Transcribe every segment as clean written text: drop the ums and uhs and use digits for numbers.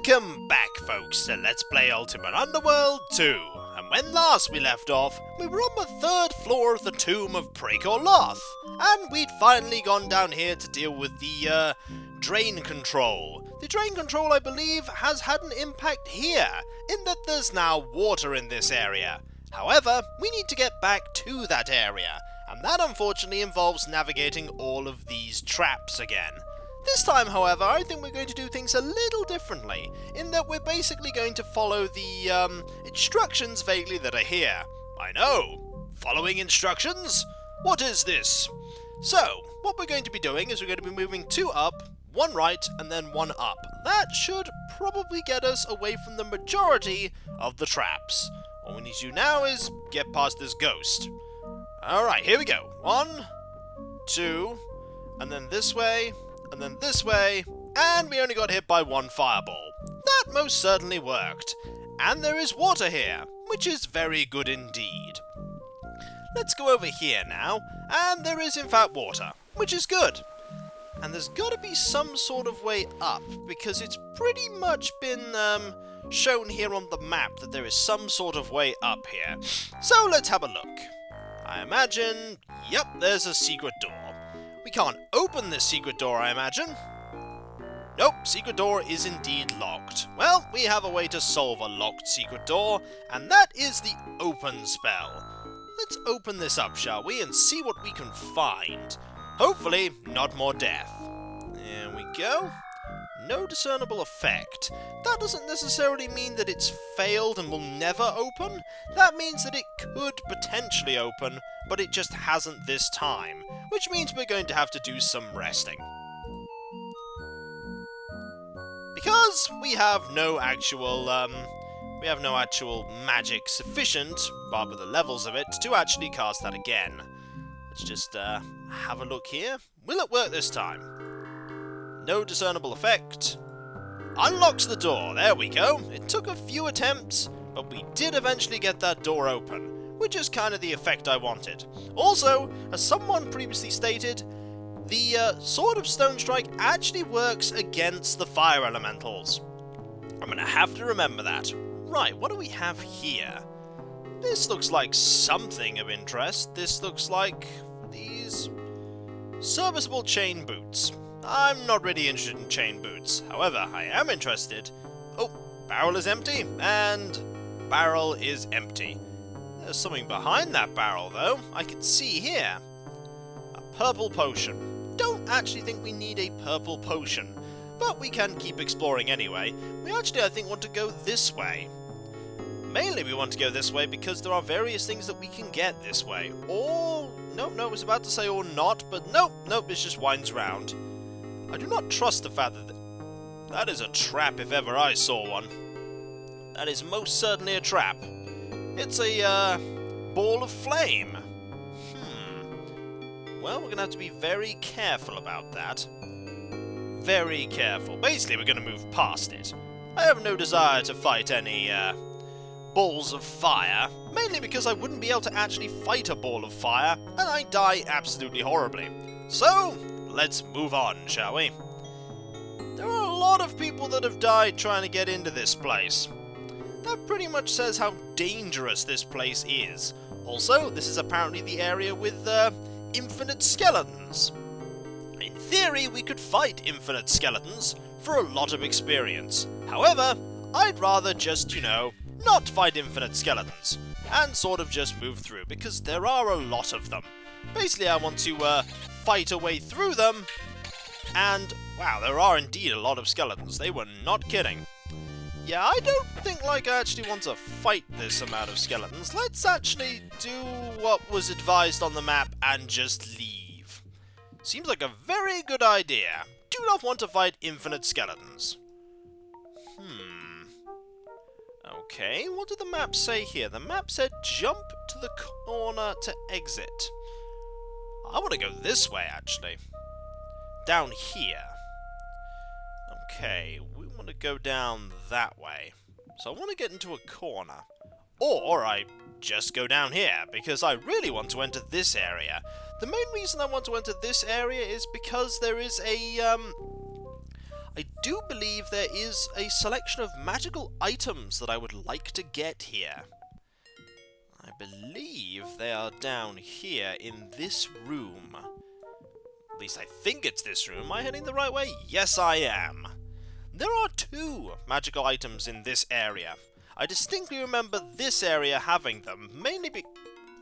Welcome back, folks, to Let's Play Ultima Underworld 2. And when last we left off, we were on the third floor of the tomb of Prekoloth, and we'd finally gone down here to deal with the, drain control. The drain control, I believe, has had an impact here, in that there's now water in this area. However, we need to get back to that area, and that unfortunately involves navigating all of these traps again. This time, however, I think we're going to do things a little differently, in that we're basically going to follow the, instructions vaguely that are here. I know! Following instructions? What is this? So, what we're going to be doing is we're going to be moving 2 up, 1 right, and then 1 up. That should probably get us away from the majority of the traps. All we need to do now is get past this ghost. Alright, here we go. 1, 2, and then this way, and then this way, and we only got hit by 1 fireball. That most certainly worked. And there is water here, which is very good indeed. Let's go over here now, and there is in fact water, which is good. And there's got to be some sort of way up, because it's pretty much been shown here on the map that there is some sort of way up here. So let's have a look. I imagine, yep, there's a secret door. We can't open this secret door, I imagine. Nope, secret door is indeed locked. Well, we have a way to solve a locked secret door, and that is the open spell. Let's open this up, shall we, and see what we can find. Hopefully, not more death. There we go. No discernible effect. That doesn't necessarily mean that it's failed and will never open. That means that it could potentially open, but it just hasn't this time, which means we're going to have to do some resting. Because we have no actual, magic sufficient, bar with the levels of it, to actually cast that again. Let's just, have a look here. Will it work this time? No discernible effect. Unlocks the door, there we go. It took a few attempts, but we did eventually get that door open, which is kind of the effect I wanted. Also, as someone previously stated, the Sword of Stone Strike actually works against the fire elementals. I'm going to have to remember that. Right, what do we have here? This looks like something of interest. This looks like these serviceable chain boots. I'm not really interested in chain boots. However, I am interested... Oh, barrel is empty, and barrel is empty. There's something behind that barrel, though. I can see here. A purple potion. Don't actually think we need a purple potion, but we can keep exploring anyway. We actually, I think, want to go this way. Mainly we want to go this way because there are various things that we can get this way. Or... No, I was about to say or not, but nope, it just winds round. I do not trust the fact that... That is a trap if ever I saw one. That is most certainly a trap. It's a, ball of flame. Well, we're going to have to be very careful about that. Very careful. Basically, we're going to move past it. I have no desire to fight any, balls of fire, mainly because I wouldn't be able to actually fight a ball of fire, and I die absolutely horribly. So, let's move on, shall we? There are a lot of people that have died trying to get into this place. That pretty much says how dangerous this place is. Also, this is apparently the area with, infinite skeletons. In theory, we could fight infinite skeletons for a lot of experience. However, I'd rather just, not fight infinite skeletons, and sort of just move through, because there are a lot of them. Basically, I want to, fight a way through them, and, wow, there are indeed a lot of skeletons. They were not kidding. Yeah, I don't think, I actually want to fight this amount of skeletons. Let's actually do what was advised on the map and just leave. Seems like a very good idea. Do not want to fight infinite skeletons. Okay, what did the map say here? The map said jump to the corner to exit. I want to go this way, actually. Down here. Okay, we want to go down that way. So I want to get into a corner. Or I just go down here, because I really want to enter this area. The main reason I want to enter this area is because there is a, I do believe there is a selection of magical items that I would like to get here. I believe they are down here in this room. At least I think it's this room. Am I heading the right way? Yes, I am. There are 2 magical items in this area. I distinctly remember this area having them, mainly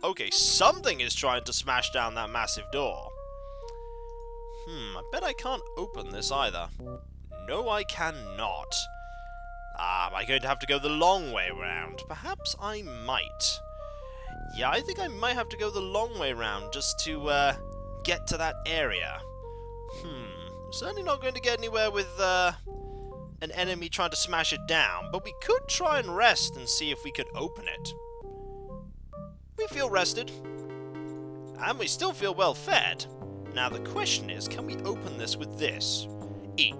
okay, something is trying to smash down that massive door. I bet I can't open this either. No, I cannot. Am I going to have to go the long way round? Perhaps I might. Yeah, I think I might have to go the long way round just to get to that area. Certainly not going to get anywhere with an enemy trying to smash it down, but we could try and rest and see if we could open it. We feel rested, and we still feel well fed. Now the question is, can we open this with this? It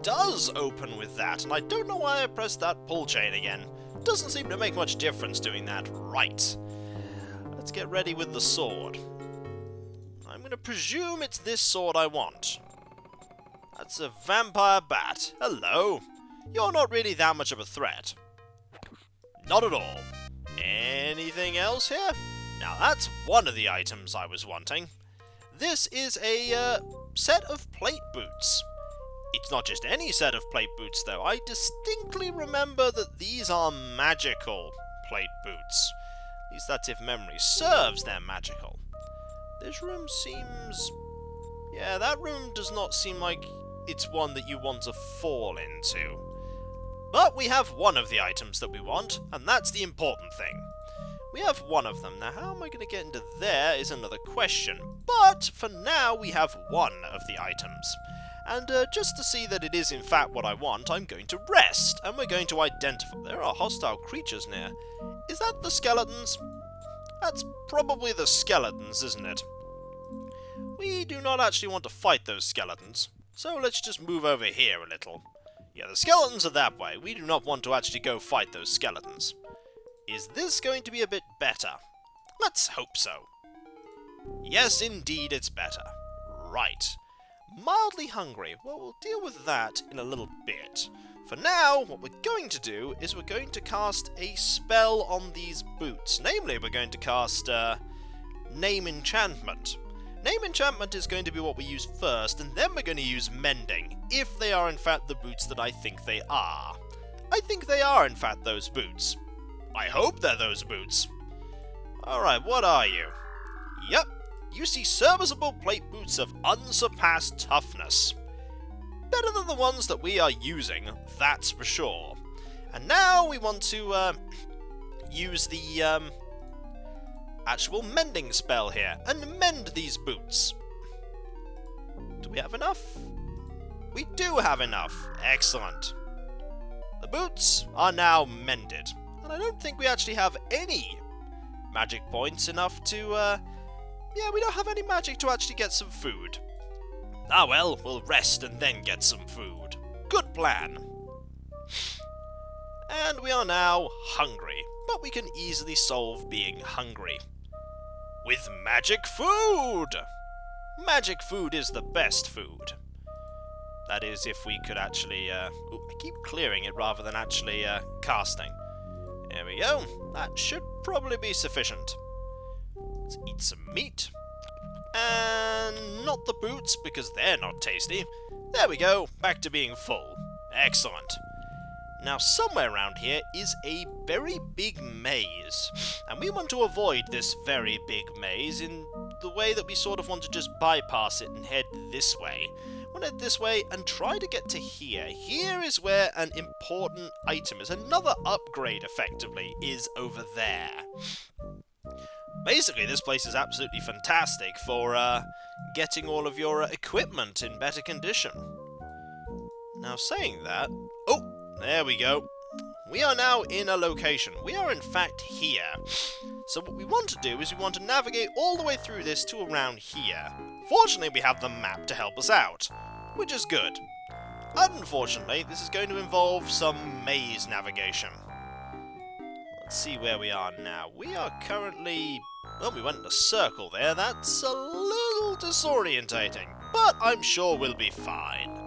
does open with that, and I don't know why I pressed that pull chain again. Doesn't seem to make much difference doing that. Right. Let's get ready with the sword. I'm going to presume it's this sword I want. That's a vampire bat. Hello. You're not really that much of a threat. Not at all. Anything else here? Now that's one of the items I was wanting. This is a set of plate boots. It's not just any set of plate boots though. I distinctly remember that these are magical plate boots. At least that's if memory serves, they're magical. This room seems... yeah, that room does not seem like it's one that you want to fall into. But we have one of the items that we want, and that's the important thing. We have one of them. Now, how am I going to get into there is another question. But, for now, we have one of the items. And just to see that it is in fact what I want, I'm going to rest, and we're going to identify... there are hostile creatures near. Is that the skeletons? That's probably the skeletons, isn't it? We do not actually want to fight those skeletons, so let's just move over here a little. Yeah, the skeletons are that way. We do not want to actually go fight those skeletons. Is this going to be a bit better? Let's hope so. Yes, indeed, it's better. Right. Mildly hungry. Well, we'll deal with that in a little bit. For now, what we're going to do is we're going to cast a spell on these boots. Namely, we're going to cast Name Enchantment. Name Enchantment is going to be what we use first, and then we're going to use Mending, if they are in fact the boots that I think they are. I think they are in fact those boots. I hope they're those boots. Alright, what are you? Yep, you see serviceable plate boots of unsurpassed toughness. Better than the ones that we are using, that's for sure. And now we want to use the actual mending spell here and mend these boots. Do we have enough? We do have enough. Excellent. The boots are now mended. And I don't think we actually have any magic points enough to, yeah, we don't have any magic to actually get some food. Ah well, we'll rest and then get some food. Good plan. And we are now hungry, but we can easily solve being hungry with magic food! Magic food is the best food. That is, if we could actually, I keep clearing it rather than actually casting. There we go. That should probably be sufficient. Let's eat some meat. And not the boots, because they're not tasty. There we go, back to being full. Excellent. Now, somewhere around here is a very big maze. And we want to avoid this very big maze in the way that we sort of want to just bypass it and head this way. We'll head this way and try to get to here. Here is where an important item is. Another upgrade, effectively, is over there. Basically, this place is absolutely fantastic for getting all of your equipment in better condition. Now, saying that... oh, there we go. We are now in a location. We are, in fact, here. So what we want to do is we want to navigate all the way through this to around here. Fortunately, we have the map to help us out, which is good. Unfortunately, this is going to involve some maze navigation. Let's see where we are now. We are currently... well, we went in a circle there. That's a little disorientating, but I'm sure we'll be fine.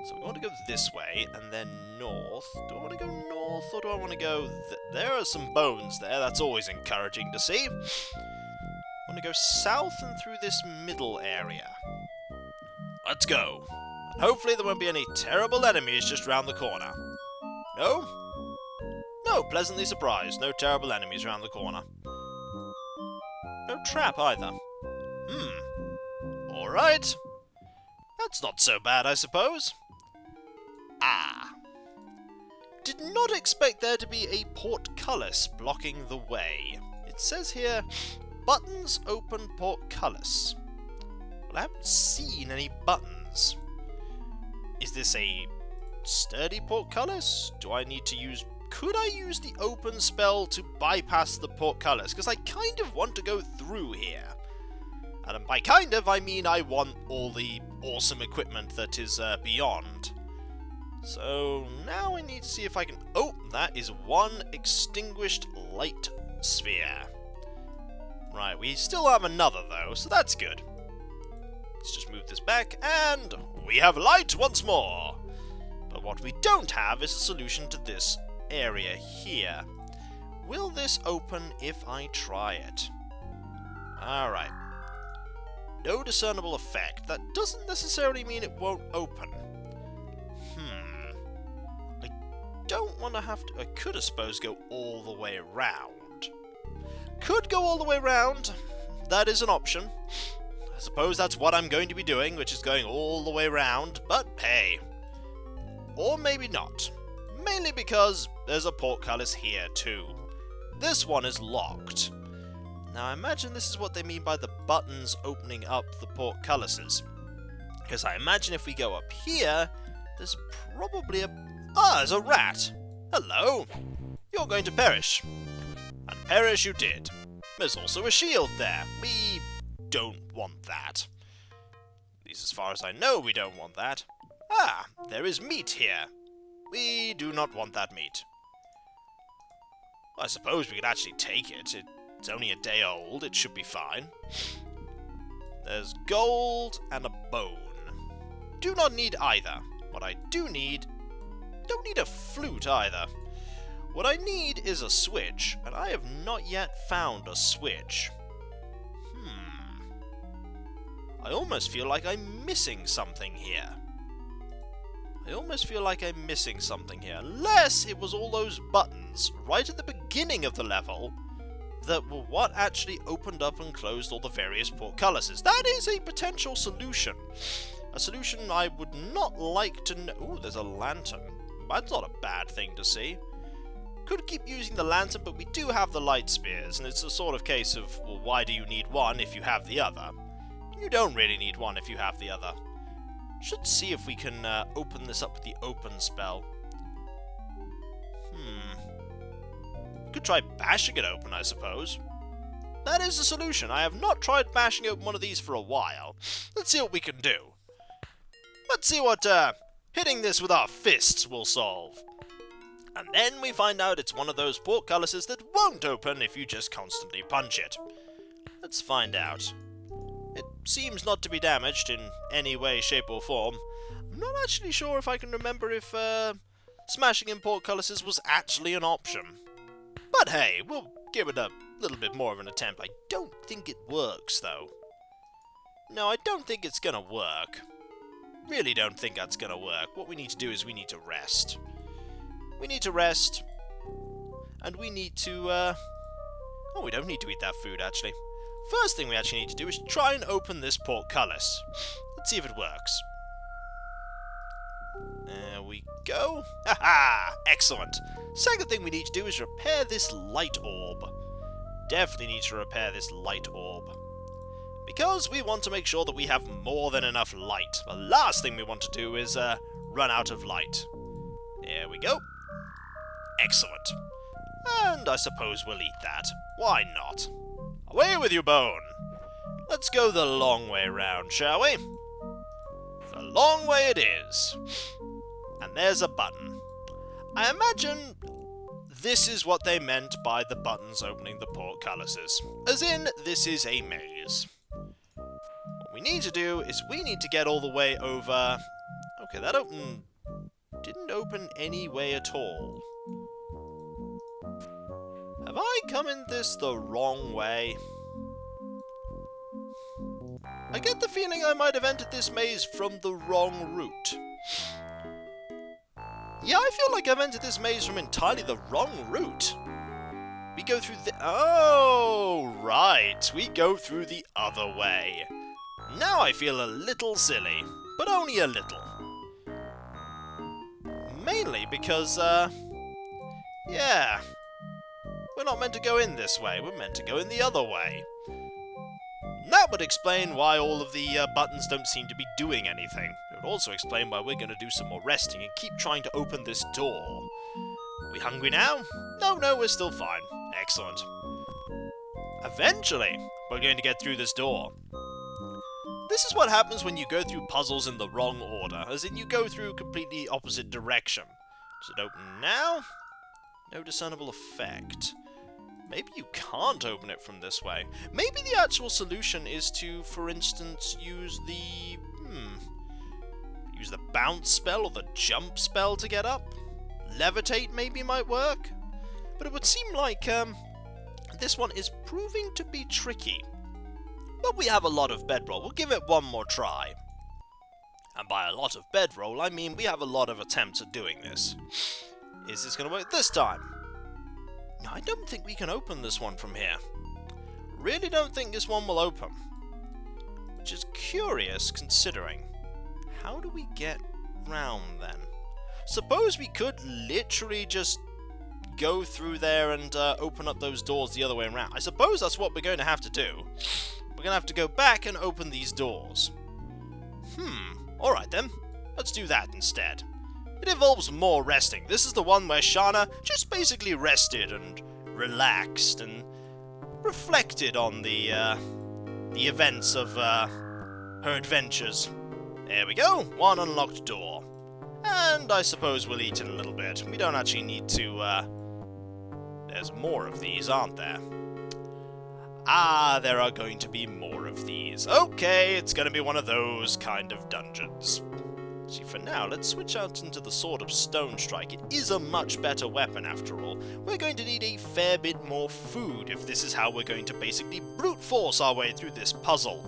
So we want to go this way, and then north. Do I want to go north, or do I want to go... There are some bones there, that's always encouraging to see. I want to go south and through this middle area. Let's go. And hopefully there won't be any terrible enemies just round the corner. No? No, pleasantly surprised. No terrible enemies round the corner. No trap either. Alright. That's not so bad, I suppose. Ah. Did not expect there to be a portcullis blocking the way. It says here, buttons open portcullis. Well, I haven't seen any buttons. Is this a sturdy portcullis? Do I need to use... Could I use the open spell to bypass the portcullis? Because I kind of want to go through here. And by kind of, I mean I want all the awesome equipment that is beyond. So now I need to see if I can... Oh, that is one extinguished light sphere. Right, we still have another though, so that's good. Let's just move this back, and we have light once more! But what we don't have is a solution to this area here. Will this open if I try it? Alright. No discernible effect. That doesn't necessarily mean it won't open. I don't want to have to... I could, I suppose, go all the way around. Could go all the way around. That is an option. I suppose that's what I'm going to be doing, which is going all the way around, but hey. Or maybe not. Mainly because there's a portcullis here too. This one is locked. Now I imagine this is what they mean by the buttons opening up the portcullises. Because I imagine if we go up here, there's probably a... Ah, there's a rat! Hello! You're going to perish. And perish you did. There's also a shield there. We don't want that. At least as far as I know, we don't want that. Ah, there is meat here. We do not want that meat. Well, I suppose we could actually take it. It's only a day old, it should be fine. There's gold and a bone. Do not need either. What I do need... Don't need a flute either. What I need is a switch, and I have not yet found a switch. I almost feel like I'm missing something here. Unless it was all those buttons right at the beginning of the level that were what actually opened up and closed all the various portcullises. That is a potential solution. A solution I would not like to know. Ooh, there's a lantern. That's not a bad thing to see. Could keep using the lantern, but we do have the light spears, and it's a sort of case of, well, why do you need one if you have the other? You don't really need one if you have the other. Should see if we can open this up with the open spell. Could try bashing it open, I suppose. That is the solution. I have not tried bashing open one of these for a while. Let's see what we can do. Let's see what hitting this with our fists will solve. And then we find out it's one of those portcullises that won't open if you just constantly punch it. Let's find out. It seems not to be damaged in any way, shape or form. I'm not actually sure if I can remember if smashing in portcullises was actually an option. But hey, we'll give it a little bit more of an attempt. I don't think it works, though. No, I don't think it's gonna work. Really don't think that's gonna work. What we need to do is we need to rest. We need to rest. And we need to, Oh, we don't need to eat that food, actually. First thing we actually need to do is try and open this portcullis. Let's see if it works. There we go. Haha! Excellent. Second thing we need to do is repair this light orb. Definitely need to repair this light orb. Because we want to make sure that we have more than enough light. The last thing we want to do is run out of light. There we go. Excellent. And I suppose we'll eat that. Why not? Away with you, bone! Let's go the long way round, shall we? The long way it is. And there's a button. I imagine this is what they meant by the buttons opening the portcullises. As in, this is a maze. What we need to do is we need to get all the way over... Okay, that didn't open any way at all. Have I come in this the wrong way? I get the feeling I might have entered this maze from the wrong route. Yeah, I feel like I've entered this maze from entirely the wrong route. We go through the... Oh, right. We go through the other way. Now I feel a little silly, but only a little. Mainly because, yeah. We're not meant to go in this way, we're meant to go in the other way. That would explain why all of the buttons don't seem to be doing anything. It would also explain why we're going to do some more resting and keep trying to open this door. We hungry now? No, we're still fine. Excellent. Eventually, we're going to get through this door. This is what happens when you go through puzzles in the wrong order, as in you go through completely opposite direction. Does it open now? No discernible effect. Maybe you can't open it from this way. Maybe the actual solution is to, for instance, use the... use the bounce spell or the jump spell to get up? Levitate maybe might work? But it would seem like, this one is proving to be tricky. But we have a lot of bedroll. We'll give it one more try. And by a lot of bedroll, I mean we have a lot of attempts at doing this. Is this going to work this time? No, I don't think we can open this one from here. Really don't think this one will open. Which is curious, considering. How do we get round, then? Suppose we could literally just go through there and open up those doors the other way around. I suppose that's what we're going to have to do. We're going to have to go back and open these doors. Alright then. Let's do that instead. It involves more resting. This is the one where Shana just basically rested and relaxed and reflected on the events of her adventures. There we go, one unlocked door. And I suppose we'll eat in a little bit. We don't actually need to, there's more of these, aren't there? Ah, there are going to be more of these. Okay, it's going to be one of those kind of dungeons. See, for now, let's switch out into the Sword of Stone Strike. It is a much better weapon, after all. We're going to need a fair bit more food if this is how we're going to basically brute force our way through this puzzle.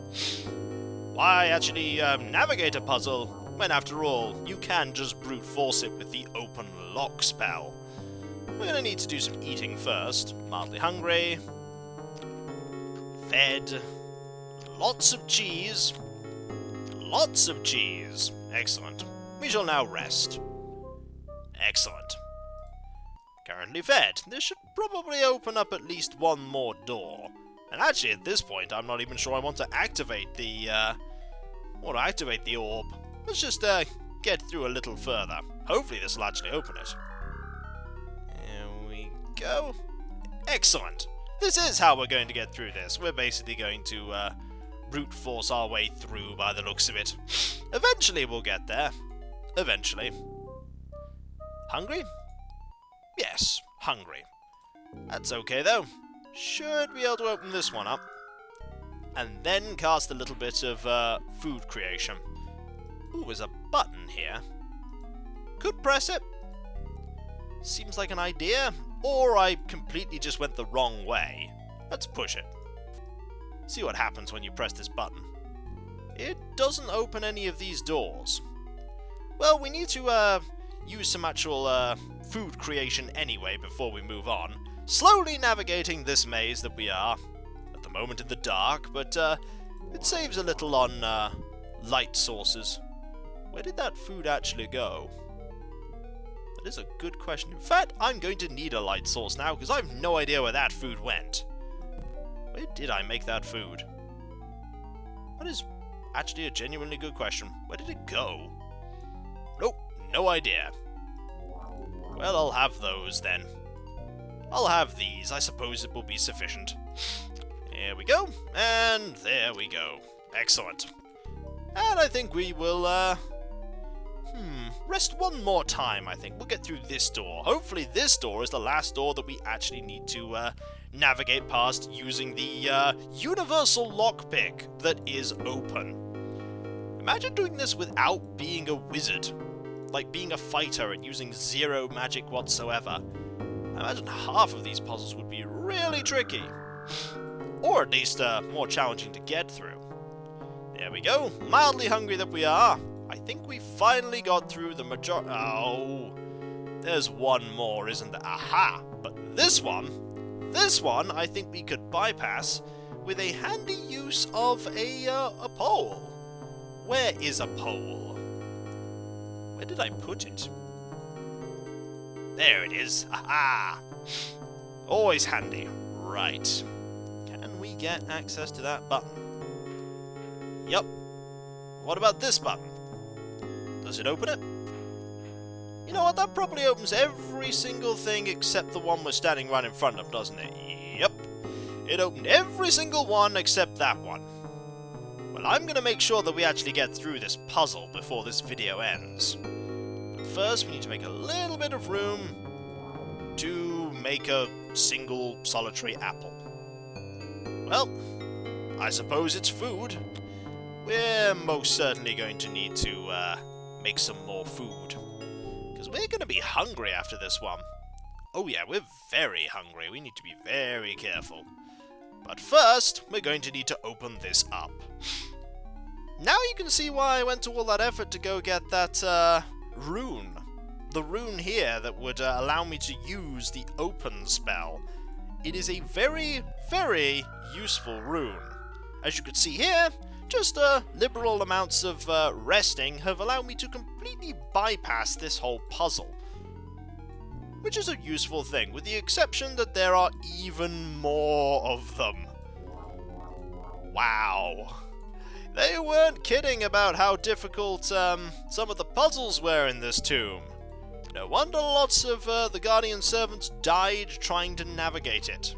Why actually navigate a puzzle when, after all, you can just brute force it with the open lock spell? We're going to need to do some eating first. Mildly hungry. Fed. Lots of cheese. Lots of cheese. Excellent. We shall now rest. Excellent. Currently fed. This should probably open up at least one more door. And actually, at this point, I'm not even sure I want to activate the, orb. Let's just, get through a little further. Hopefully this will actually open it. There we go. Excellent. This is how we're going to get through this. We're basically going to, brute force our way through by the looks of it. Eventually we'll get there. Eventually. Hungry? Yes, hungry. That's okay though. Should be able to open this one up. And then cast a little bit of food creation. Ooh, there's a button here. Could press it. Seems like an idea. Or I completely just went the wrong way. Let's push it. See what happens when you press this button. It doesn't open any of these doors. Well, we need to use some actual food creation anyway before we move on. Slowly navigating this maze that we are, at the moment in the dark, but it saves a little on light sources. Where did that food actually go? That is a good question. In fact, I'm going to need a light source now, because I have no idea where that food went. Where did I make that food? That is actually a genuinely good question. Where did it go? Nope, no idea. Well, I'll have those then. I'll have these. I suppose it will be sufficient. Here we go, and there we go. Excellent. And I think we will, rest one more time, I think. We'll get through this door. Hopefully this door is the last door that we actually need to, navigate past using the, universal lockpick that is open. Imagine doing this without being a wizard. Like being a fighter and using zero magic whatsoever. I imagine half of these puzzles would be really tricky. Or at least more challenging to get through. There we go, mildly hungry that we are. I think we finally got through the majority. Oh, there's one more, isn't there? Aha! But this one I think we could bypass with a handy use of a pole. Where is a pole? Where did I put it? There it is. Aha! Always handy. Right. Can we get access to that button? Yup. What about this button? Does it open it? You know what, that probably opens every single thing except the one we're standing right in front of, doesn't it? Yep. It opened every single one except that one. Well, I'm gonna make sure that we actually get through this puzzle before this video ends. But first, we need to make a little bit of room to make a single solitary apple. Well, I suppose it's food. We're most certainly going to need to make some more food. Because we're going to be hungry after this one. Oh yeah, we're very hungry. We need to be very careful. But first, we're going to need to open this up. Now you can see why I went to all that effort to go get that rune. The rune here that would allow me to use the open spell. It is a very, very useful rune. As you can see here, just liberal amounts of resting have allowed me to completely bypass this whole puzzle. Which is a useful thing, with the exception that there are even more of them. Wow. They weren't kidding about how difficult some of the puzzles were in this tomb. No wonder lots of the Guardian servants died trying to navigate it.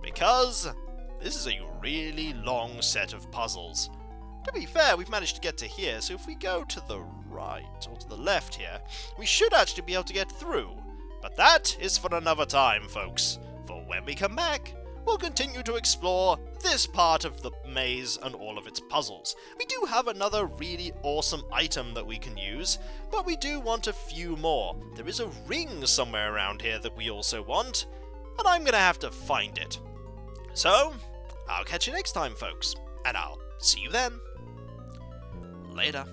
Because this is a really long set of puzzles. To be fair, we've managed to get to here, so if we go to the right, or to the left here, we should actually be able to get through. But that is for another time, folks. For when we come back, we'll continue to explore this part of the maze and all of its puzzles. We do have another really awesome item that we can use, but we do want a few more. There is a ring somewhere around here that we also want, and I'm gonna have to find it. So, I'll catch you next time, folks, and I'll see you then. Later.